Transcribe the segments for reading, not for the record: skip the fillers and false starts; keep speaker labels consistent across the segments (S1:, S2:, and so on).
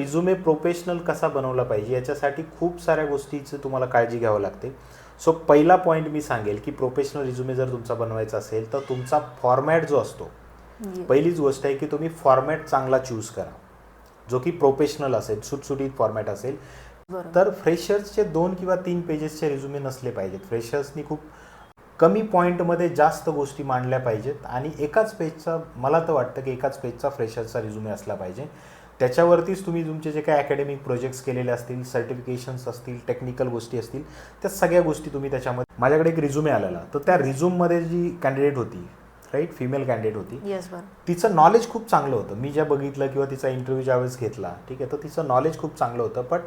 S1: Resume professional कसा बनवला पाहिजे याच्यासाठी खूप साऱ्या गोष्टीची तुम्हाला काळजी घ्यावी लागते. सो पहिला पॉईंट मी सांगेल की प्रोफेशनल रिझ्युमे जर तुमचा बनवायचा असेल तर तुमचा फॉर्मॅट जो असतो, पहिलीच गोष्ट आहे की तुम्ही फॉर्मॅट चांगला चूज करा जो की प्रोफेशनल असेल, सुटसुटीत फॉर्मॅट असेल. तर फ्रेशर्सचे 2 किंवा 3 पेजेसचे रिझ्युमे नसले पाहिजेत. फ्रेशर्सनी खूप कमी पॉईंटमध्ये जास्त गोष्टी मांडल्या पाहिजेत आणि एकाच पेजचा, मला तर वाटतं की एकाच पेजचा फ्रेशर्सचा रिझ्युमे असला पाहिजे. त्याच्यावरतीच तुम्ही तुमचे जे काही अकॅडमिक प्रोजेक्ट्स केलेले असतील, सर्टिफिकेशन्स असतील, टेक्निकल गोष्टी असतील, त्या सगळ्या गोष्टी तुम्ही त्याच्यामध्ये. माझ्याकडे एक रिझ्युमे आलेला, तर त्या रिझ्यूममध्ये जी कॅन्डिडेट होती, राईट, फिमेल कॅन्डिडेट होती, तिचं नॉलेज खूप चांगलं होतं. मी ज्या बघितलं किंवा तिचा इंटरव्ह्यू ज्यावेळेस घेतला, ठीक आहे, तर तिचं नॉलेज खूप चांगलं होतं. बट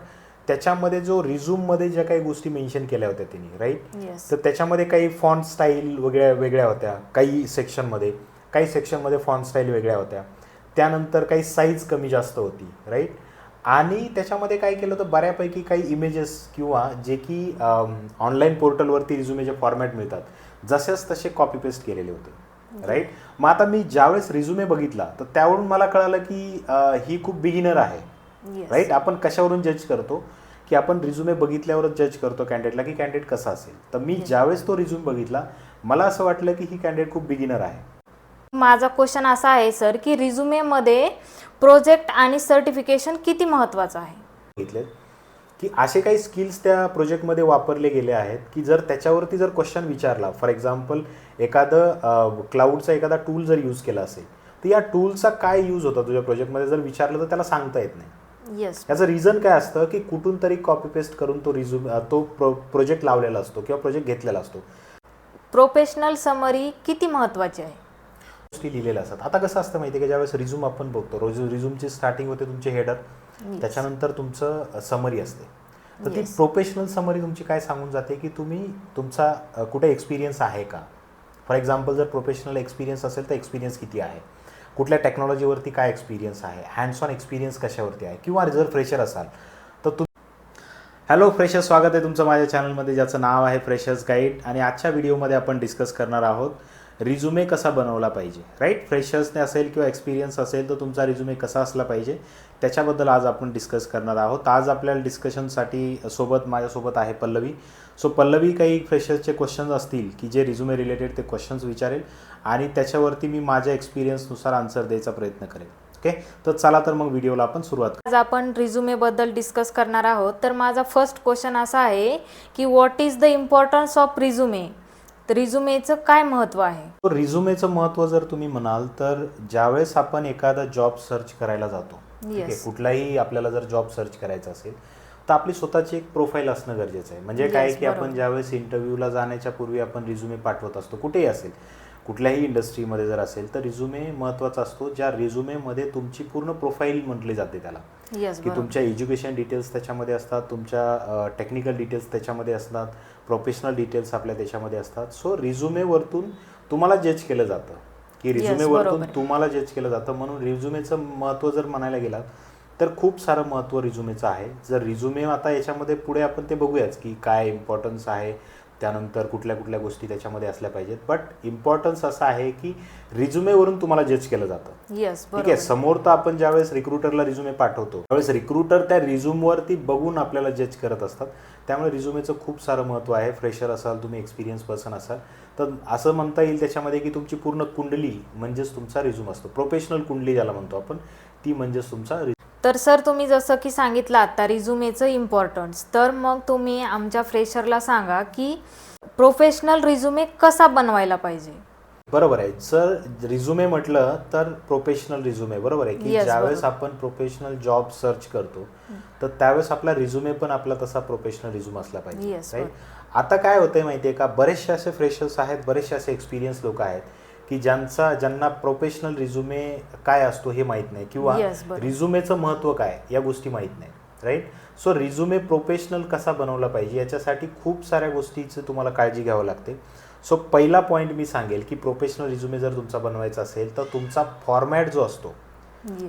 S1: त्याच्यामध्ये जो रिझ्यूममध्ये ज्या काही गोष्टी मेन्शन केल्या होत्या तिने, राईट, तर त्याच्यामध्ये काही फॉन्ट स्टाईल वेगळ्या होत्या काही सेक्शनमध्ये फॉन्ट स्टाईल वेगळ्या होत्या. त्यानंतर काही साईज कमी जास्त होती, राईट. आणि त्याच्यामध्ये काय केलं होतं, बऱ्यापैकी काही इमेजेस किंवा जे की ऑनलाईन पोर्टलवरती रिझ्युमेचे फॉर्मॅट मिळतात, जसेच तसे कॉपी पेस्ट केलेले होते, राईट. मग आता मी ज्यावेळेस रिझ्युमे बघितला तर त्यावरून मला कळालं की ही खूप बिगिनर आहे, राईट. आपण कशावरून जज करतो की आपण रिझ्युमे बघितल्यावरच जज करतो कॅन्डिडेटला की कॅन्डिडेट कसा असेल. तर मी ज्यावेळेस तो रिझ्यूम बघितला मला असं वाटलं की ही कॅन्डिडेट खूप बिगिनर आहे.
S2: माझा क्वेश्चन असा आहे सर की रिझ्युमेमध्ये प्रोजेक्ट आणि सर्टिफिकेशन किती महत्त्वाचं आहे.
S1: बघितले की असे काही स्किल्स त्या प्रोजेक्टमध्ये वापरले गेले आहेत की जर त्याच्यावरती जर क्वेश्चन विचारला, फॉर एक्झाम्पल एखादं क्लाउडचा एखादा टूल जर यूज केला असेल तर या टूलचा काय यूज होता तुझ्या प्रोजेक्टमध्ये जर विचारलं तर त्याला सांगता येत नाही. याचं रिझन काय असतं की कुठून तरी कॉपी पेस्ट करून तो प्रोजेक्ट लावलेला असतो किंवा प्रोजेक्ट घेतलेला असतो.
S2: प्रोफेशनल समरी किती महत्त्वाची आहे.
S1: गोष्टी लिहिलेल्या असतात. आता कसं असतं माहिती आहे का, ज्यावेळेस रिझ्यूम आपण बघतो, रिझ्यूमची स्टार्टिंग होते तुमचे हेडर, त्याच्यानंतर तुमचं समरी असते. तर ती प्रोफेशनल समरी तुमची काय सांगून जाते की तुम्ही तुमचा कुठे एक्सपिरियन्स आहे का. फॉर एक्झाम्पल जर प्रोफेशनल एक्सपिरियन्स असेल तर एक्सपिरियन्स किती आहे, कुठल्या टेक्नॉलॉजीवरती काय एक्सपिरियन्स आहे, हँड्स ऑन एक्सपिरियन्स कशावरती आहे, किंवा जर फ्रेशर असाल तर हॅलो फ्रेशर्स, स्वागत आहे तुमचं माझ्या चॅनलमध्ये ज्याचं नाव आहे फ्रेशर्स गाईड. आणि आजच्या व्हिडिओमध्ये आपण डिस्कस करणार आहोत रिझ्युमे कसा बनवला पाहिजे, राईट. फ्रेशर्सने असेल किंवा एक्सपिरियन्स असेल तर तुमचा रिझ्युमे कसा असला पाहिजे त्याच्याबद्दल आज आपण डिस्कस करणार आहोत. आज आपल्याला डिस्कशनसाठी माझ्यासोबत आहे पल्लवी. सो पल्लवी काही फ्रेशर्सचे क्वेश्चन्स असतील की जे रिझ्युमे रिलेटेड ते क्वेश्चन्स विचारेल आणि त्याच्यावरती मी माझ्या एक्सपिरियन्सनुसार आन्सर द्यायचा प्रयत्न करेल. ओके, तर चला तर मग व्हिडिओला आपण सुरुवात करू.
S2: आज आपण रिझ्युमेबद्दल डिस्कस करणार आहोत. तर माझा फर्स्ट क्वेश्चन असा आहे की what is the importance of resume. तर रिझ्युमेचं काय महत्त्व आहे.
S1: रिझ्युमेचं महत्त्व जर तुम्ही म्हणाल तर ज्यावेळेस आपण एखादा जॉब सर्च करायला जातो, ठीक आहे, कुठलाही आपल्याला जर जॉब सर्च करायचा असेल तर आपली स्वतःची एक प्रोफाईल असणं गरजेचं आहे. म्हणजे काय की आपण ज्यावेळेस इंटरव्ह्यूला जाण्याच्या पूर्वी आपण रिझ्युमे पाठवत असतो, कुठेही असेल, कुठल्याही इंडस्ट्रीमध्ये जर असेल तर रिझ्युमे महत्त्वाचा असतो. ज्या रिझ्युमेमध्ये तुमची पूर्ण प्रोफाईल म्हटली जाते त्याला, की तुमच्या एज्युकेशन डिटेल्स त्याच्यामध्ये असतात, तुमच्या टेक्निकल डिटेल्स त्याच्यामध्ये असतात, प्रोफेशनल डिटेल्स आपल्या त्याच्यामध्ये असतात. सो रिझ्युमेवरतून तुम्हाला जज केलं जातं की रिझ्युमेवरतून तुम्हाला जज केलं जातं. म्हणून रिझ्युमेचं महत्त्व जर म्हणायला गेला तर खूप सारं महत्त्व रिझ्युमेचं आहे. जर रिझ्युमे आता याच्यामध्ये पुढे आपण ते बघूयाच की काय इम्पॉर्टन्स आहे, त्यानंतर कुठल्या गोष्टी त्याच्यामध्ये असल्या पाहिजेत. बट इम्पॉर्टन्स असं आहे की रिझ्युमेवरून तुम्हाला जज केलं जातं. ठीक आहे, समोर तर आपण ज्यावेळेस रिक्रुटरला रिझ्युमे पाठवतो त्यावेळेस रिक्रुटर त्या रिझ्युमवरती बघून आपल्याला जज करत असतात. त्यामुळे रिझ्युमेचं खूप सारं महत्त्व आहे. फ्रेशर असाल तुम्ही, एक्सपिरियन्स पर्सन असाल तर असं म्हणता येईल त्याच्यामध्ये की तुमची पूर्ण कुंडली म्हणजेच तुमचा रिझ्यूम असतो. प्रोफेशनल कुंडली ज्याला म्हणतो आपण, ती म्हणजेच तुमचा.
S2: तर सर तुम्ही जसं की सांगितलं आता रिझ्युमेचं इम्पॉर्टन्स, तर मग तुम्ही आमच्या फ्रेशरला सांगा की प्रोफेशनल रिझ्युमे कसा बनवायला पाहिजे.
S1: बरोबर आहे सर. रिझ्युमे म्हटलं तर प्रोफेशनल रिझ्युमे, बरोबर आहे की ज्यावेळेस आपण प्रोफेशनल जॉब सर्च करतो तर त्यावेळेस आपला रिझ्युमे पण आपला तसा प्रोफेशनल रिझ्युम असला पाहिजे, राईट. आता काय होतंय माहिती आहे का, बरेचसे असे फ्रेशर्स आहेत, बरेचसे असे एक्सपिरियन्स लोक आहेत की ज्यांना प्रोफेशनल रिझ्युमे काय असतो हे माहीत नाही किंवा रिझ्युमेचं महत्त्व काय या गोष्टी माहीत नाही, राईट. सो रिझ्युमे प्रोफेशनल कसा बनवला पाहिजे याच्यासाठी खूप साऱ्या गोष्टीची तुम्हाला काळजी घ्यावी लागते. सो पहिला पॉईंट मी सांगेल की प्रोफेशनल रिझ्युमे जर तुमचा बनवायचा असेल तर तुमचा फॉर्मॅट जो असतो,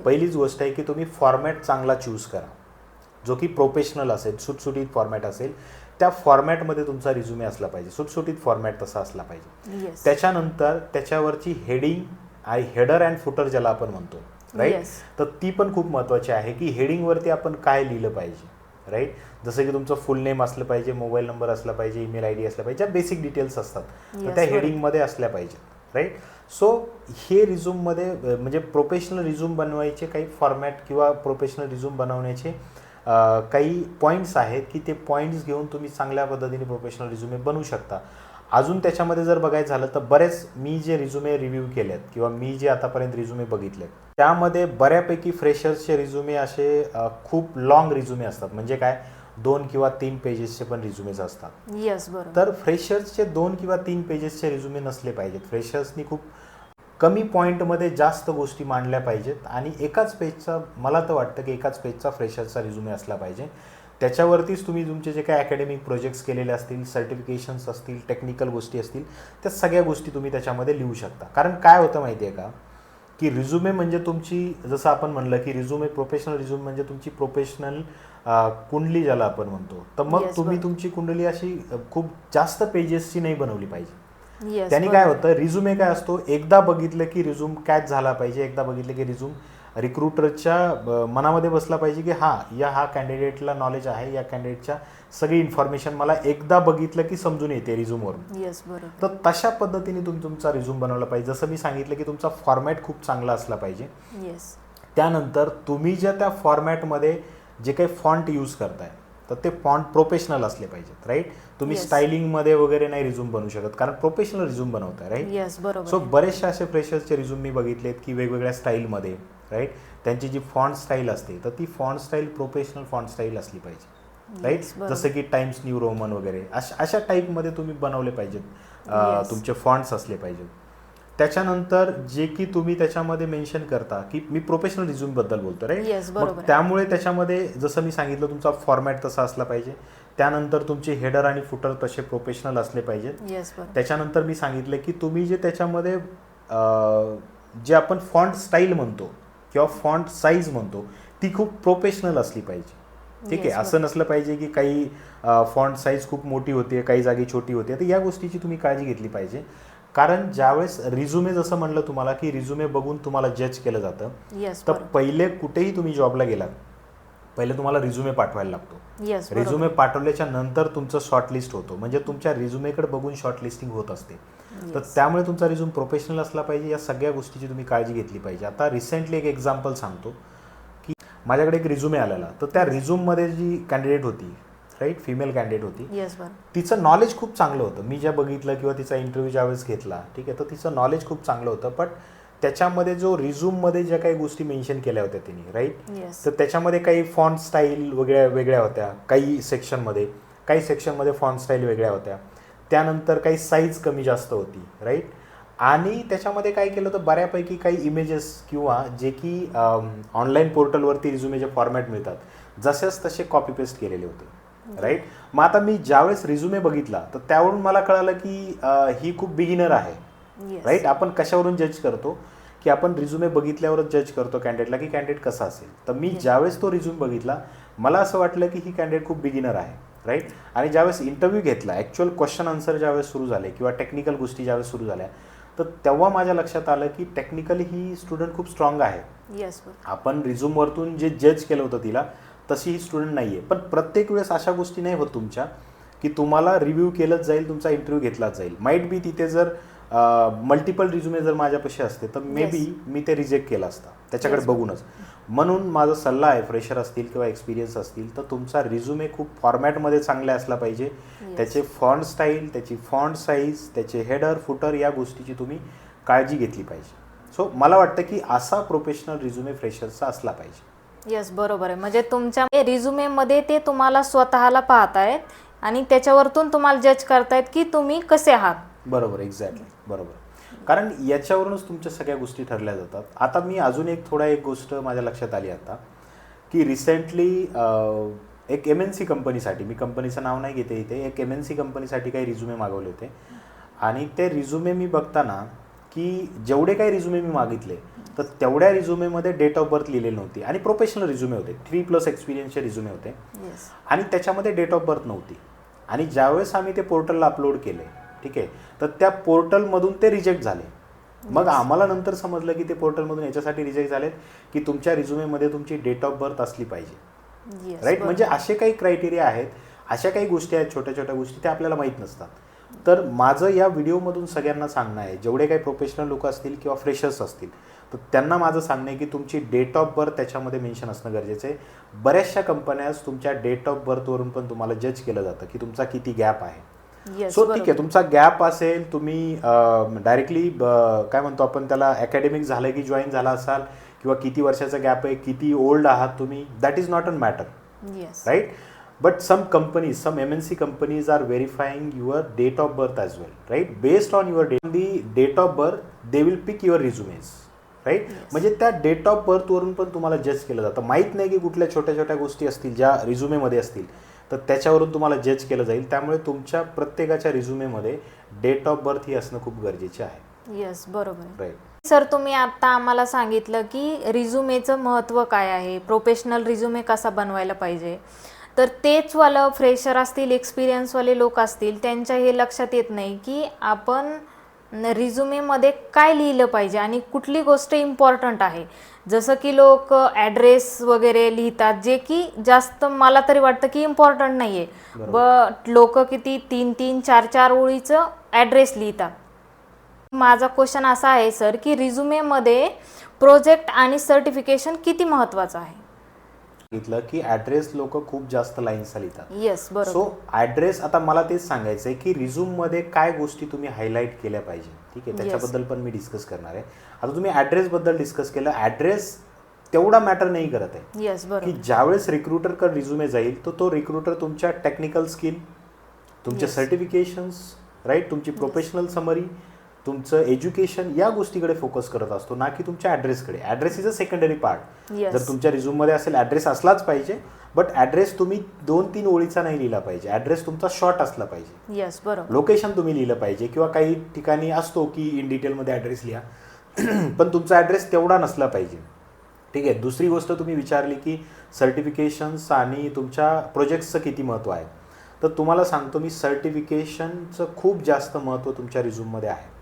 S1: पहिलीच गोष्ट आहे की तुम्ही फॉर्मॅट चांगला चूज करा जो की प्रोफेशनल असेल, सुटसुटीत फॉर्मॅट असेल. त्या फॉर्मॅटमध्ये तुमचा रिझ्युमे असला पाहिजे, सुटसुटीत फॉर्मॅट तसा असला पाहिजे. त्याच्यानंतर त्याच्यावरची हेडिंग आणि हेडर अँड फुटर ज्याला आपण म्हणतो, राईट.
S2: Yes.
S1: तर ती पण खूप महत्त्वाची आहे की हेडिंगवरती आपण काय लिहिलं पाहिजे. राईट. जसं की तुमचं फुल नेम असलं पाहिजे, मोबाईल नंबर असला पाहिजे, ईमेल आय डी असला पाहिजे, ज्या बेसिक डिटेल्स असतात तर
S2: Yes,
S1: त्या
S2: बरोबर.
S1: हेडिंगमध्ये असल्या पाहिजेत. राईट. सो हे रिझ्यूममध्ये म्हणजे प्रोफेशनल रिझ्यूम बनवायचे काही फॉर्मॅट किंवा प्रोफेशनल रिझ्यूम बनवण्याचे काही पॉईंट्स आहेत की ते पॉईंट्स घेऊन तुम्ही चांगल्या पद्धतीने प्रोफेशनल रिझ्युमे बनवू शकता. अजून त्याच्यामध्ये जर बघायचं झालं तर बरेच मी जे रिझ्युमे रिव्ह्यू केलेत किंवा मी जे आतापर्यंत रिझ्युमे बघितलेत त्यामध्ये बऱ्यापैकी फ्रेशर्सचे रिझ्युमे असे खूप लॉंग रिझ्युमे असतात. म्हणजे काय 2 किंवा 3 पेजेसचे पण रिझ्युमेज असतात.
S2: येस बरोबर.
S1: तर फ्रेशर्सचे 2 किंवा 3 पेजेसचे रिझ्युमे नसले पाहिजेत. फ्रेशर्सनी खूप कमी पॉईंटमध्ये जास्त गोष्टी मांडल्या पाहिजेत आणि एकाच पेजचा मला तर वाटतं की एकाच पेजचा फ्रेशर्सचा रिझ्युमे असला पाहिजे. त्याच्यावरतीच तुम्ही तुमचे जे काही अकॅडमिक प्रोजेक्ट्स केलेले असतील, सर्टिफिकेशन्स असतील, टेक्निकल गोष्टी असतील त्या सगळ्या गोष्टी तुम्ही त्याच्यामध्ये लिहू शकता. कारण काय होतं माहिती आहे का की रिझ्युमे म्हणजे तुमची जसं आपण म्हणलं की रिझ्युमे प्रोफेशनल रिझ्यूम म्हणजे तुमची प्रोफेशनल कुंडली ज्याला आपण म्हणतो. तर मग
S2: Yes,
S1: तुम्ही
S2: बरोबर.
S1: तुमची कुंडली अशी खूप जास्त पेजेसची नाही बनवली पाहिजे.
S2: येस
S1: त्यांनी काय होतं रिझ्युमे काय असतो एकदा बघितलं की रिझ्यूम कॅच झाला पाहिजे. एकदा बघितलं की रिझ्यूम रिक्रुटरच्या मनामध्ये बसला पाहिजे की हा कॅन्डिडेटला नॉलेज आहे, या कॅन्डिडेटच्या सगळी इन्फॉर्मेशन मला एकदा बघितलं की समजून येते रिझ्यूमवरून.
S2: येस बरोबर.
S1: तर तशा पद्धतीने तुम्ही तुमचा रिझ्यूम बनवला पाहिजे. जसं मी सांगितलं की तुमचा फॉर्मॅट खूप चांगला असला पाहिजे.
S2: येस.
S1: त्यानंतर तुम्ही ज्या त्या फॉर्मॅटमध्ये जे काही फॉन्ट यूज करताय तर ते फॉन्ट प्रोफेशनल असले पाहिजेत. राईट. तुम्ही
S2: Yes.
S1: स्टायलिंगमध्ये वगैरे नाही रिझ्यूम बनवू शकत कारण प्रोफेशनल रिझ्यूम बनवताय. राईट.
S2: येस बरोबर.
S1: सो बरेचसे असे फ्रेशर्सचे रिझ्यूम मी बघितलेत की वेगवेगळ्या स्टाईलमध्ये. राईट. त्यांची जी फॉन्ट स्टाईल असते तर ती font style professional font style असली पाहिजे. राईट.
S2: Yes, बरोबर.
S1: जसं की टाइम्स न्यू रोमन वगैरे अशा टाईपमध्ये तुम्ही बनवले पाहिजेत.
S2: Yes.
S1: तुमचे फॉन्ट्स असले पाहिजेत. त्याच्यानंतर जे की तुम्ही त्याच्यामध्ये मेन्शन करता की मी प्रोफेशनल रिझ्यूमबद्दल बोलतो. राईट.
S2: येस
S1: मग
S2: बरोबर.
S1: त्यामुळे त्याच्यामध्ये जसं मी सांगितलं तुमचा फॉर्मॅट तसा असला पाहिजे. त्यानंतर तुमचे हेडर आणि फुटर तसे प्रोफेशनल असले पाहिजेत.
S2: येस बरोबर.
S1: त्याच्यानंतर मी सांगितलं की तुम्ही जे त्याच्यामध्ये जे आपण फॉन्ट स्टाईल म्हणतो किंवा फॉन्ट साईज म्हणतो ती खूप प्रोफेशनल असली पाहिजे. ठीक आहे.
S2: Yes,
S1: असं नसलं पाहिजे की काही फॉन्ट साईज खूप मोठी होते, काही जागी छोटी होते. तर या गोष्टीची तुम्ही काळजी घेतली पाहिजे. कारण ज्यावेळेस रिझ्युमे जसं म्हणलं तुम्हाला की रिझ्युमे बघून तुम्हाला जज केलं जातं.
S2: येस
S1: तर
S2: बरोबर.
S1: पहिले कुठेही तुम्ही जॉबला गेलात पहिले तुम्हाला रिझ्युमे पाठवायला लागतो.
S2: येस
S1: रिझ्युमे पाठवल्याच्या नंतर तुमचं शॉर्टलिस्ट होतो. म्हणजे तुमच्या रिझ्युमेकडे बघून शॉर्टलिस्टिंग होत असते. तर त्यामुळे तुमचा रिझ्यूम प्रोफेशनल असला पाहिजे. या सगळ्या गोष्टीची तुम्ही काळजी घेतली पाहिजे. आता रिसेंटली एक एक्झाम्पल सांगतो की माझ्याकडे एक रिझ्युमे आलेला तर त्या रिझ्यूममध्ये जी कॅन्डिडेट होती राईट फिमेल कॅन्डिडेट होती
S2: येस बरोबर.
S1: तिचं नॉलेज खूप चांगलं होतं. मी ज्या बघितलं किंवा तिचा इंटरव्ह्यू ज्यावेळेस घेतला ठीक आहे तर तिचं नॉलेज खूप चांगलं होतं. बट त्याच्यामध्ये जो रिझ्यूममध्ये ज्या काही गोष्टी मेन्शन केल्या होत्या तिने राईट
S2: येस.
S1: तर त्याच्यामध्ये काही फॉन्ट स्टाईल वेगळ्या होत्या. काही सेक्शनमध्ये फॉन्ट स्टाईल वेगळ्या होत्या. त्यानंतर काही साईज कमी जास्त होती. राईट. आणि त्याच्यामध्ये काय केलं होतं बऱ्यापैकी काही इमेजेस किंवा जे की ऑनलाईन पोर्टलवरती रिझ्युमेचे फॉर्मॅट मिळतात जसेच तसे कॉपी पेस्ट केलेले होते. राईट. मग आता मी ज्यावेळेस रिझ्युमे बघितला तर त्यावरून मला कळालं की ही खूप बिगिनर आहे.
S2: येस.
S1: राईट. आपण कशावरून जज करतो की आपण रिझ्युमे बघितल्यावरच जज करतो कॅन्डिडेटला की कॅन्डिडेट कसा असेल. तर मी ज्यावेळेस तो रिझ्यूम बघितला मला असं वाटलं की ही कॅन्डिडेट खूप बिगिनर आहे. राईट. आणि ज्यावेळेस इंटरव्ह्यू घेतला ॲक्च्युअल क्वेश्चन आन्सर ज्यावेळेस सुरू झाले किंवा टेक्निकल गोष्टी ज्यावेळेस सुरू झाल्या तर तेव्हा माझ्या लक्षात आलं की टेक्निकली ही स्टुडंट खूप स्ट्रॉंग आहे.
S2: येस बरोबर.
S1: आपण रिझ्यूमवरतून जे जज केलं होतं तिला तशी ही स्टुडंट नाही आहे. पण प्रत्येक वेळेस अशा गोष्टी नाही होत तुमच्या की तुम्हाला रिव्ह्यू केलंच जाईल, तुमचा इंटरव्ह्यू घेतलाच जाईल. माईट बी तिथे जर मल्टिपल रिझ्युमे जर माझ्यापाशी असते तर मे बी मी ते रिजेक्ट केलं असतं त्याच्याकडे बघूनच. म्हणून माझा सल्ला आहे फ्रेशर असतील किंवा एक्सपिरियन्स असतील तर तुमचा रिझ्युमे खूप फॉर्मॅटमध्ये चांगला असला पाहिजे. त्याचे फॉन्ट स्टाईल, त्याची फॉन्ट साईज, त्याचे हेडर फुटर या गोष्टीची तुम्ही काळजी घेतली पाहिजे. सो मला वाटतं की असा प्रोफेशनल रिझ्युमे फ्रेशरचा असला पाहिजे.
S2: येस बरोबर आहे. म्हणजे तुमच्या रिझ्युमेमध्ये ते तुम्हाला स्वतःला पाहतायत आणि त्याच्यावरतून तुम्हाला जज करतायत की तुम्ही कसे आहात.
S1: बरोबर. एक्झॅक्टली बरोबर. कारण याच्यावरूनच तुमच्या सगळ्या गोष्टी ठरल्या जातात. आता मी अजून एक गोष्ट माझ्या लक्षात आली आता की रिसेंटली एक MNC कंपनीसाठी मी कंपनीचं नाव नाही घेते इथे एक MNC कंपनीसाठी काही रिझ्युमे मागवले होते आणि ते रिझ्युमे मी बघताना की जेवढे काही रिझ्युमे मी मागितले तर तेवढ्या रिझ्युमेमध्ये डेट ऑफ बर्थ लिहिलेली नव्हती आणि प्रोफेशनल रिझ्युमे होते 3+ एक्सपिरियन्सचे रिझ्युमे होते
S2: येस.
S1: आणि त्याच्यामध्ये डेट ऑफ बर्थ नव्हती. आणि ज्यावेळेस आम्ही ते पोर्टलला अपलोड केले ठीक आहे तर त्या पोर्टलमधून ते रिजेक्ट झाले. मग आम्हाला नंतर समजलं की ते पोर्टलमधून याच्यासाठी रिजेक्ट झालेत की तुमच्या रिझ्युमेमध्ये तुमची डेट ऑफ बर्थ असली पाहिजे, राईट. म्हणजे असे काही क्रायटेरिया आहेत, अशा काही गोष्टी आहेत, छोट्या छोट्या गोष्टी त्या आपल्याला माहीत नसतात. तर माझं या व्हिडिओमधून सगळ्यांना सांगणं आहे, जेवढे काही प्रोफेशनल लोक असतील किंवा फ्रेशर्स असतील तर त्यांना माझं सांगणं आहे की तुमची डेट ऑफ बर्थ त्याच्यामध्ये मेन्शन असणं गरजेचं आहे. बऱ्याचशा कंपन्याज तुमच्या डेट ऑफ बर्थवरून पण तुम्हाला जज केलं जातं की तुमचा किती गॅप आहे. सो ठीक आहे, तुमचा गॅप असेल, तुम्ही डायरेक्टली काय म्हणतो आपण त्याला, अकॅडमिक झालं की जॉईन झाला असाल किंवा किती वर्षाचा गॅप आहे, किती ओल्ड आहात तुम्ही, that is not a matter, right. But some companies, some MNC companies are verifying your date of birth as well, right? Based on your date of birth, they will pick your resumes, right? म्हणजे त्या date of बर्थवरून पण तुम्हाला जज केलं जातं. माहीत नाही की कुठल्या छोट्या छोट्या गोष्टी असतील ज्या रिझ्युमेमध्ये असतील तर त्याच्यावरून तुम्हाला जज केलं जाईल. त्यामुळे तुमच्या प्रत्येकाच्या रिझ्युमेमध्ये डेट ऑफ बर्थ ही असणं खूप गरजेचे आहे.
S2: येस, बरोबर,
S1: राईट.
S2: सर. तुम्ही आता आम्हाला सांगितलं की रिझ्युमेचं महत्त्व काय आहे, प्रोफेशनल रिझ्युमे कसा बनवायला पाहिजे. तर तेच वालं फ्रेशर असतील, एक्सपिरियन्सवाले लोक असतील, त्यांच्या हे लक्षात येत नाही की आपण रिझ्युमेमध्ये काय लिहिलं पाहिजे आणि कुठली गोष्ट इम्पॉर्टंट आहे. जसं की लोक ॲड्रेस वगैरे लिहितात, जे की जास्त मला तरी वाटतं की इम्पॉर्टंट नाही आहे. बट लोक किती 3-3, 4-4 ओळीचं ॲड्रेस लिहितात. माझा क्वेश्चन असा आहे सर की रिझ्युमेमध्ये प्रोजेक्ट आणि सर्टिफिकेशन किती महत्त्वाचं आहे.
S1: सांगितलं की ॲड्रेस लोक खूप जास्त लाईन्स लिहितात.
S2: येस, बरोबर.
S1: सो ॲड्रेस, आता मला तेच सांगायचं आहे की रिझ्यूममध्ये काय गोष्टी तुम्ही हायलाईट केल्या पाहिजे, ठीक आहे, त्याच्याबद्दल पण मी डिस्कस करणार आहे. आता तुम्ही ॲड्रेसबद्दल डिस्कस केलं, ॲड्रेस तेवढा मॅटर नाही करत आहे.
S2: येस, बरोबर.
S1: की ज्यावेळेस रिक्रुटरकडे रिझ्युमे जाईल तर तो रिक्रुटर तुमच्या टेक्निकल स्किल, तुमचे सर्टिफिकेशन्स, राईट, तुमची प्रोफेशनल समरी, तुमचं एज्युकेशन या गोष्टीकडे फोकस करत असतो, ना की तुमच्या ॲड्रेसकडे. Address is a secondary part. जर तुमच्या रिझ्यूममध्ये असेल ॲड्रेस असलाच पाहिजे, बट ॲड्रेस तुम्ही 2-3 ओळीचा नाही लिहिला पाहिजे. ॲड्रेस तुमचा शॉर्ट असला पाहिजे.
S2: येस, बरोबर.
S1: लोकेशन तुम्ही लिहिलं पाहिजे, किंवा काही ठिकाणी असतो की इन डिटेलमध्ये ॲड्रेस लिहा, पण तुमचा ॲड्रेस तेवढा नसला पाहिजे, ठीक आहे. दुसरी गोष्ट तुम्ही विचारली की सर्टिफिकेशन्स आणि तुमच्या प्रोजेक्ट्सचं किती महत्त्व आहे, तर तुम्हाला सांगतो मी, सर्टिफिकेशनचं खूप जास्त महत्त्व तुमच्या रिझ्यूममध्ये आहे.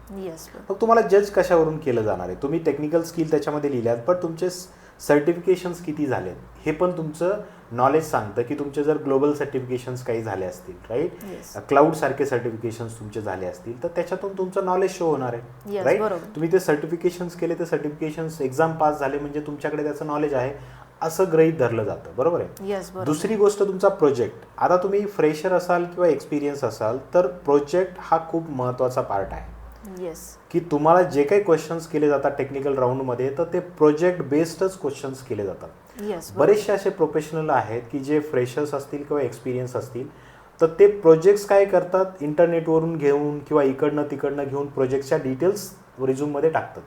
S1: मग तुम्हाला जज कशावरून केलं जाणार आहे, तुम्ही टेक्निकल स्किल त्याच्यामध्ये लिहिल्यात, पण तुमचे सर्टिफिकेशन्स किती झालेत हे पण तुमचं नॉलेज सांगतं. की तुमचे जर ग्लोबल सर्टिफिकेशन्स काही झाले असतील, राईट, क्लाउड सारखे सर्टिफिकेशन्स तुमचे झाले असतील, तर त्याच्यातून तुमचं नॉलेज शो होणार आहे, राईट. तुम्ही ते सर्टिफिकेशन्स केले, ते सर्टिफिकेशन्स एक्झाम पास झाले म्हणजे तुमच्याकडे त्याचं नॉलेज आहे असं गृहीत धरलं जातं, बरोबर आहे. दुसरी गोष्ट तुमचा प्रोजेक्ट. आता तुम्ही फ्रेशर असाल किंवा एक्सपिरियन्स असाल तर प्रोजेक्ट हा खूप महत्त्वाचा पार्ट आहे. की तुम्हाला जे काही क्वेश्चन्स केले जातात टेक्निकल राऊंडमध्ये, तर ते प्रोजेक्ट बेस्डच क्वेश्चन्स केले जातात. बरेचसे असे प्रोफेशनल आहेत की जे फ्रेशर्स असतील किंवा एक्सपिरियन्स असतील, तर ते प्रोजेक्ट्स काय करतात, इंटरनेटवरून घेऊन किंवा इकडनं तिकडनं घेऊन प्रोजेक्टच्या डिटेल्स रिझ्यूममध्ये टाकतात.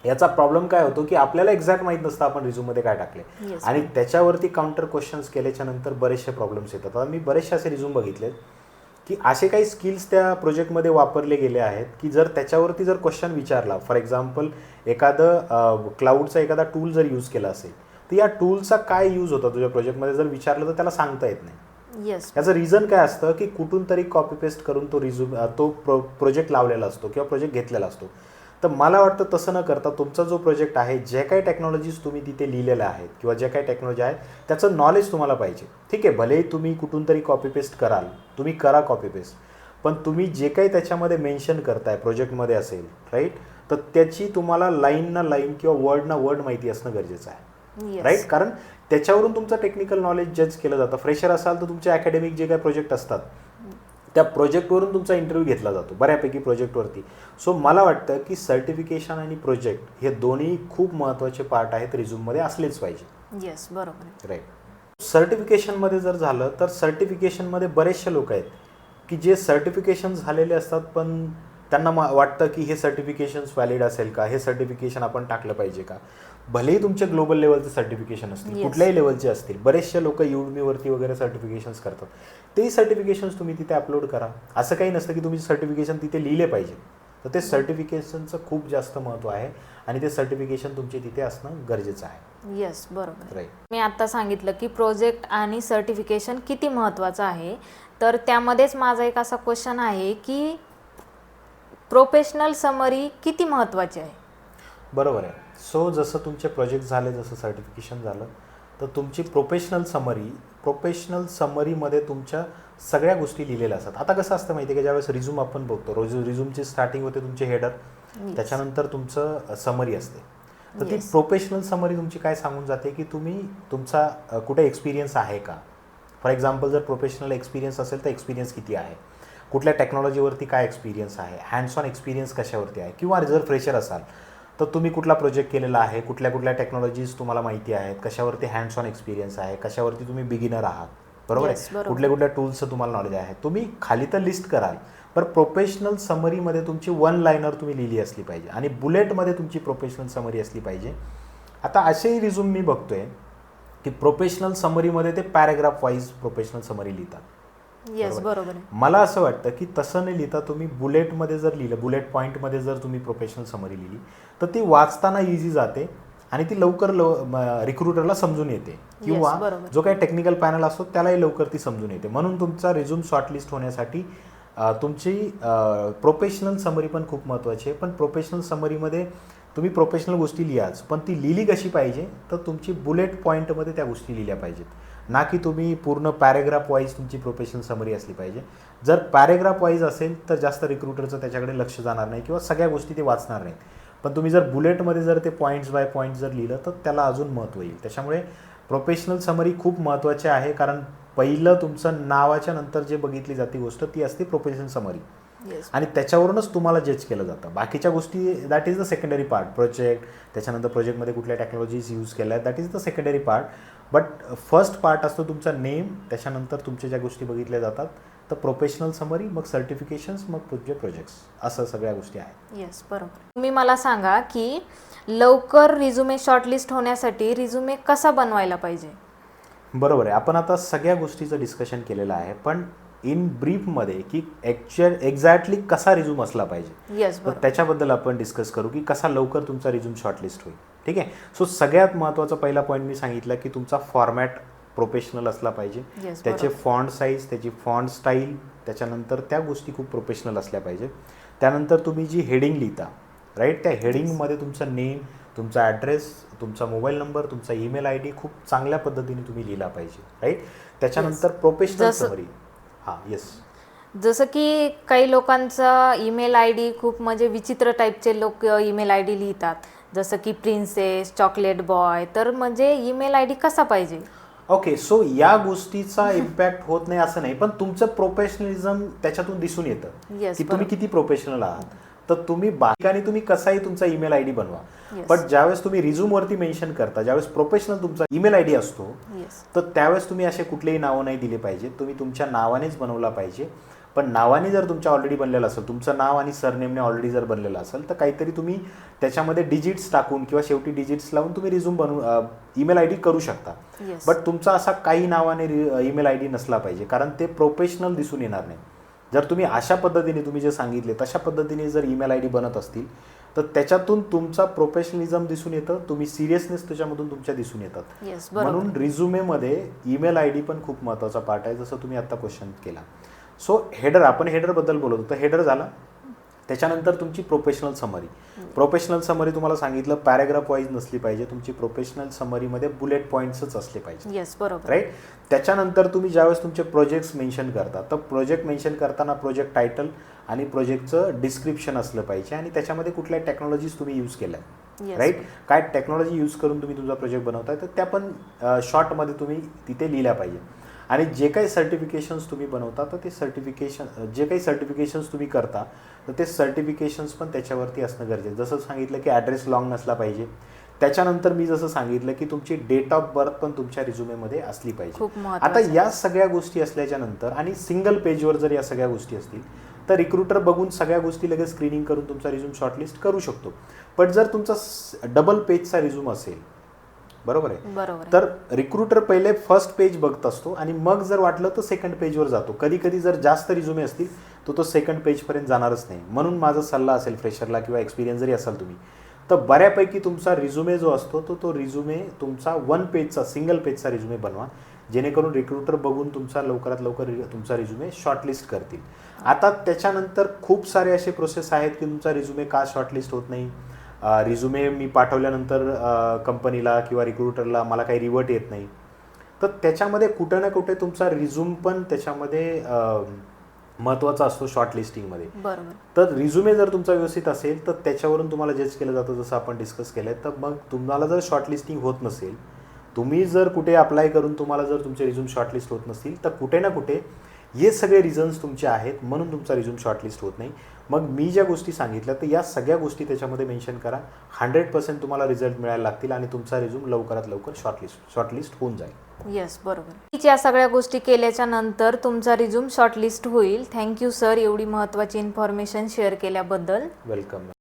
S1: याचा प्रॉब्लेम काय होतो की आपल्याला एक्झॅक्ट माहीत नसतं आपण रिझ्यूममध्ये काय टाकले, आणि त्याच्यावरती काउंटर क्वेश्चन्स केल्याच्या नंतर बरेचसे प्रॉब्लेम्स येतात. आता मी बरेचसे असे रिझ्यूम बघितलेत की असे काही स्किल्स त्या प्रोजेक्टमध्ये वापरले गेले आहेत की जर त्याच्यावरती जर क्वेश्चन विचारला, फॉर एक्झाम्पल एखादं क्लाउडचा एखादा टूल जर यूज केला असेल, तर या टूलचा काय यूज होता तुझ्या प्रोजेक्टमध्ये जर विचारलं तर त्याला सांगता येत नाही. याचं रिझन काय असतं की कुठून तरी कॉपी पेस्ट करून तो प्रोजेक्ट लावलेला असतो किंवा प्रोजेक्ट घेतलेला असतो. तर मला वाटतं तसं न करता तुमचा जो प्रोजेक्ट आहे, जे काही टेक्नॉलॉजीज तुम्ही तिथे लिहिलेल्या आहेत किंवा जे काही टेक्नॉलॉजी आहे त्याचं नॉलेज तुम्हाला पाहिजे, ठीक आहे. भलेही तुम्ही कुठून तरी कॉपी पेस्ट कराल, तुम्ही करा कॉपी पेस्ट, पण तुम्ही जे काही त्याच्यामध्ये मेन्शन करताय प्रोजेक्टमध्ये असेल, राईट, तर त्याची तुम्हाला लाईन ना लाईन किंवा वर्ड ना वर्ड माहिती असणं गरजेचं आहे, राईट. कारण त्याच्यावरून तुमचं टेक्निकल नॉलेज जज केलं जातं. फ्रेशर असाल तर तुमचे अकॅडमिक जे काही प्रोजेक्ट असतात त्या प्रोजेक्टवरून तुमचा इंटरव्ह्यू घेतला जातो बऱ्यापैकी प्रोजेक्टवरती. सो मला वाटतं की सर्टिफिकेशन आणि प्रोजेक्ट हे दोन्ही खूप महत्त्वाचे पार्ट आहेत, रिझ्यूममध्ये असलेच पाहिजे.
S2: येस, बरोबर,
S1: राईट. सर्टिफिकेशनमध्ये जर झालं तर सर्टिफिकेशनमध्ये बरेचसे लोक आहेत की जे सर्टिफिकेशन झालेले असतात, पण त्यांना वाटतं की हे सर्टिफिकेशन्स व्हॅलिड असेल का, हे सर्टिफिकेशन आपण टाकलं पाहिजे का. भलेही तुमचे ग्लोबल लेवलचे सर्टिफिकेशन असतील, कुठल्याही लेवलचे असतील, बरेचसे लोक युडमीवरती वगैरे सर्टिफिकेशन्स करतात, तेही सर्टिफिकेशन्स तुम्ही तिथे अपलोड करा. असं काही नसतं की तुम्ही सर्टिफिकेशन तिथे लिहिले पाहिजे, तर ते सर्टिफिकेशनचं खूप जास्त महत्त्व आहे आणि ते सर्टिफिकेशन तुमचे तिथे असणं गरजेचं आहे.
S2: येस, बरोबर.
S1: राईट.
S2: मी आता सांगितलं की प्रोजेक्ट आणि सर्टिफिकेशन किती महत्त्वाचं आहे, तर त्यामध्येच माझा एक असा क्वेश्चन आहे की प्रोफेशनल समरी किती महत्त्वाची आहे?
S1: बरोबर आहे. सो जसं तुमचे प्रोजेक्ट झाले, जसं सर्टिफिकेशन झालं, तर तुमची प्रोफेशनल समरीमध्ये तुमच्या सगळ्या गोष्टी लिहिलेल्या असतात. आता कसं असतं माहिती आहे का, ज्यावेळेस रिझ्यूम आपण बघतो, रिझ्यूमची स्टार्टिंग होते तुमचे हेडर, त्याच्यानंतर तुमचं समरी असते. तर ती प्रोफेशनल समरी तुमची काय सांगून जाते की तुम्ही तुमचा कुठे एक्सपिरियन्स आहे का. फॉर एक्झाम्पल जर प्रोफेशनल एक्सपिरियन्स असेल तर एक्सपिरियन्स किती आहे, कुठल्या टेक्नॉलॉजीवरती काय एक्सपिरियन्स आहे, हँड्स ऑन एक्सपिरियन्स कशावरती आहे, किंवा जर फ्रेशर असाल तर तुम्ही कुठला प्रोजेक्ट केलेला आहे, कुठल्या कुठल्या टेक्नॉलॉजीज तुम्हाला माहिती आहेत, कशावरती हँड्स ऑन एक्सपिरियन्स आहे, कशावरती तुम्ही बिगिनर आहात, बरोबर आहे, कुठल्या कुठल्या टूल्सचं तुम्हाला नॉलेज आहे. तुम्ही खाली तर लिस्ट कराल, पण प्रोफेशनल समरीमध्ये तुमची वन लाईनर तुम्ही लिहिली असली पाहिजे आणि बुलेटमध्ये तुमची प्रोफेशनल समरी असली पाहिजे. आता असेही रिझ्यूम मी बघतोय की प्रोफेशनल समरीमध्ये ते पॅराग्राफ वाईज प्रोफेशनल समरी लिहितात.
S2: येस, बरोबर आहे.
S1: मला असं वाटतं की तसं न लिहिता तुम्ही बुलेटमध्ये जर लिहिलं, बुलेट पॉईंटमध्ये जर तुम्ही प्रोफेशनल समरी लिहिली तर ती वाचताना इझी जाते आणि ती लवकर रिक्रुटरला समजून येते, किंवा जो काही टेक्निकल पॅनल असतो त्यालाही लवकर ती समजून येते. म्हणून तुमचा रिझ्यूम शॉर्टलिस्ट होण्यासाठी तुमची प्रोफेशनल समरी पण खूप महत्त्वाची आहे. पण प्रोफेशनल समरीमध्ये तुम्ही प्रोफेशनल गोष्टी लिहाच, पण ती लिहिली कशी पाहिजे, तर तुमची बुलेट पॉईंटमध्ये त्या गोष्टी लिहिल्या पाहिजेत, ना की तुम्ही पूर्ण पॅरेग्राफ वाईज तुमची प्रोफेशनल समरी असली पाहिजे. जर पॅरेग्राफ वाईज असेल तर जास्त रिक्रुटरचं त्याच्याकडे लक्ष जाणार नाही किंवा सगळ्या गोष्टी ते वाचणार नाहीत. पण तुम्ही जर बुलेटमध्ये जर ते पॉईंट्स बाय पॉईंट्स जर लिहिलं तर त्याला अजून महत्त्व येईल. त्याच्यामुळे प्रोफेशनल समरी खूप महत्त्वाची आहे, कारण पहिलं तुमचं नावाच्या नंतर जे बघितली जाते गोष्ट ती असते प्रोफेशनल समरी, आणि त्याच्यावरूनच तुम्हाला जज केलं जातं. बाकीच्या गोष्टी that is the secondary part. Project, त्याच्यानंतर प्रोजेक्टमध्ये कुठल्या टेक्नॉलॉजीज यूज केल्या that is the secondary part. But first part असतो तुमचा नेम, त्याच्यानंतर तुमच्या ज्या गोष्टी बघितल्या जातात, तर प्रोफेशनल समरी, मग सर्टिफिकेशन्स, मग तुमचे प्रोजेक्ट्स, असं सगळ्या गोष्टी आहेत.
S2: येस, बरोबर. तुम्ही मला सांगा की लवकर रिझ्युमे शॉर्टलिस्ट होण्यासाठी रिझ्युमे कसा बनवायला पाहिजे?
S1: बरोबर आहे. आपण आता सगळ्या गोष्टीचं डिस्कशन केलेलं आहे, पण इन ब्रीफमध्ये की एक्झॅक्टली कसा रिझ्यूम असला पाहिजे,
S2: येस,
S1: तर त्याच्याबद्दल आपण डिस्कस करू की कसा लवकर तुमचा रिझ्यूम शॉर्टलिस्ट होईल. ठीक आहे. सो सगळ्यात महत्त्वाचा पहिला पॉईंट मी सांगितलं की तुमचा फॉर्मॅट प्रोफेशनल असला पाहिजे, त्याचे फॉन्ट साईज, त्याची फॉन्ट स्टाईल, त्याच्यानंतर त्या गोष्टी खूप प्रोफेशनल असल्या पाहिजे. त्यानंतर तुम्ही जी हेडिंग लिहिता, राईट, त्या हेडिंगमध्ये तुमचं नेम, तुमचा ॲड्रेस, तुमचा मोबाईल नंबर, तुमचा ईमेल आय डी खूप चांगल्या पद्धतीने तुम्ही लिहिला पाहिजे, राईट. त्याच्यानंतर प्रोफेशनल समरी. हां, येस.
S2: जसं की काही लोकांचा ईमेल आय डी खूप म्हणजे विचित्र टाईपचे लोक ईमेल आय डी लिहितात, जसं की प्रिन्सेस, चॉकलेट बॉय. तर म्हणजे ईमेल आय डी कसा पाहिजे?
S1: ओके, सो या गोष्टीचा इम्पॅक्ट होत नाही असं नाही, पण तुमचं प्रोफेशनलिझम त्याच्यातून दिसून येतं की तुम्ही किती प्रोफेशनल आहात. तर तुम्ही बाकीने तुम्ही कसाही तुमचा ईमेल आय डी बनवा, पण ज्यावेळेस तुम्ही रिझ्यूमवरती मेन्शन करता, ज्यावेळेस प्रोफेशनल तुमचा ईमेल आय डी असतो, तर त्यावेळेस तुम्ही असे कुठलेही नावं नाही दिले पाहिजे. तुम्ही तुमच्या नावानेच बनवला पाहिजे. पण नावाने जर तुमच्या ऑलरेडी बनलेलं असेल, तुमचं नाव आणि सरनेमने ऑलरेडी जर बनलेलं असेल, तर काहीतरी तुम्ही त्याच्यामध्ये डिजिट्स टाकून किंवा शेवटी डिजिट्स लावून तुम्ही रिझ्यूम ईमेल आय डी करू शकता. बट तुमचा असा काही नावाने ईमेल आय डी नसला पाहिजे, कारण ते प्रोफेशनल दिसून येणार नाही. जर तुम्ही अशा पद्धतीने तुम्ही जे सांगितले तशा पद्धतीने जर ईमेल आय डी बनत असतील, तर त्याच्यातून तुमचा प्रोफेशनलिझम दिसून येतं, तुम्ही सिरियसनेस त्याच्यामधून तुमच्या दिसून येतात. म्हणून रिझ्युमेमध्ये ईमेल आय डी पण खूप महत्त्वाचा पार्ट आहे, जसं तुम्ही आता क्वेश्चन केला. सो हेडर, आपण हेडरबद्दल बोलत होतो, हेडर झाला. त्याच्यानंतर तुमची प्रोफेशनल समरी. प्रोफेशनल समरी तुम्हाला सांगितलं पॅराग्राफ वाईज नसली पाहिजे, तुमची प्रोफेशनल समरीमध्ये बुलेट पॉईंट्सच असले पाहिजे.
S2: येस, बरोबर,
S1: राईट. त्याच्यानंतर तुम्ही ज्यावेळेस तुमचे प्रोजेक्ट्स मेन्शन करता, तर प्रोजेक्ट मेन्शन करताना प्रोजेक्ट टायटल आणि प्रोजेक्टचं डिस्क्रिप्शन असलं पाहिजे, आणि त्याच्यामध्ये कुठल्या टेक्नॉलॉजीज तुम्ही यूज केल्या, राईट, काय टेक्नॉलॉजी यूज करून तुम्ही तुमचा प्रोजेक्ट बनवताय, तर त्या पण शॉर्टमध्ये तुम्ही तिथे लिहिल्या पाहिजे. आणि जे काही सर्टिफिकेशन्स तुम्ही बनवता, तर ते जे काही सर्टिफिकेशन्स तुम्ही करता, तर ते सर्टिफिकेशन्स पण त्याच्यावरती असणं गरजेचं. जसं सांगितलं की ॲड्रेस लॉंग नसला पाहिजे. त्याच्यानंतर मी जसं सांगितलं की तुमची डेट ऑफ बर्थ पण तुमच्या रिझ्युमेमध्ये असली पाहिजे. आता या सगळ्या गोष्टी असल्याच्या नंतर आणि सिंगल पेजवर जर या सगळ्या गोष्टी असतील, तर रिक्रुटर बघून सगळ्या गोष्टी लगेच स्क्रीनिंग करून तुमचा रिझ्यूम शॉर्टलिस्ट करू शकतो. पण जर तुमचा डबल पेजचा रिझ्यूम असेल, बरोबर आहे, तर रिक्रुटर पहिले फर्स्ट पेज बघत असतो आणि मग जर वाटलं तर सेकंड पेजवर जातो. कधी कधी जर जास्त रिझ्युमे असतील तर तो सेकंड पेजपर्यंत जाणारच नाही. म्हणून माझा सल्ला असेल फ्रेशरला किंवा एक्सपिरियन्स जरी असाल तुम्ही, तर बऱ्यापैकी तुमचा रिझ्युमे जो असतो तो रिझ्युमे तुमचा वन पेजचा, सिंगल पेजचा रिझ्युमे बनवा, जेणेकरून रिक्रुटर बघून तुमचा लवकरात लवकर तुमचा रिझ्युमे शॉर्टलिस्ट करतील. आता त्याच्यानंतर खूप सारे असे प्रोसेस आहेत की तुमचा रिझ्युमे का शॉर्टलिस्ट होत नाही. रिझ्युमे मी पाठवल्यानंतर कंपनीला किंवा रिक्रुटरला मला काही रिवर्ट येत नाही. तर त्याच्यामध्ये कुठं ना कुठे तुमचा रिझ्यूम पण त्याच्यामध्ये महत्त्वाचा असतो शॉर्टलिस्टिंगमध्ये.
S2: बरोबर.
S1: तर रिझ्युमे जर तुमचा व्यवस्थित असेल तर त्याच्यावरून तुम्हाला जज केलं जातं, जसं आपण डिस्कस केलं आहे. तर मग तुम्हाला जर शॉर्टलिस्टिंग होत नसेल, तुम्ही जर कुठे अप्लाय करून तुम्हाला जर तुमचे रिझ्यूम शॉर्टलिस्ट होत नसतील, तर कुठे ना कुठे हे सगळे रिझन्स तुमचे आहेत म्हणून तुमचा रिझ्यूम शॉर्टलिस्ट होत नाही. मग मी ज्या गोष्टी सांगितल्या तर या सगळ्या गोष्टी त्याच्यामध्ये मेन्शन करा. 100% तुम्हाला रिझल्ट मिळायला लागतील आणि तुमचा रिझ्यूम लवकरात लवकर शॉर्टलिस्ट होऊन जाईल.
S2: येस, बरोबर. या सगळ्या गोष्टी केल्याच्या नंतर तुमचा रिझ्यूम शॉर्टलिस्ट होईल. थँक्यू सर, एवढी महत्त्वाची इन्फॉर्मेशन शेअर केल्याबद्दल.
S1: वेलकम.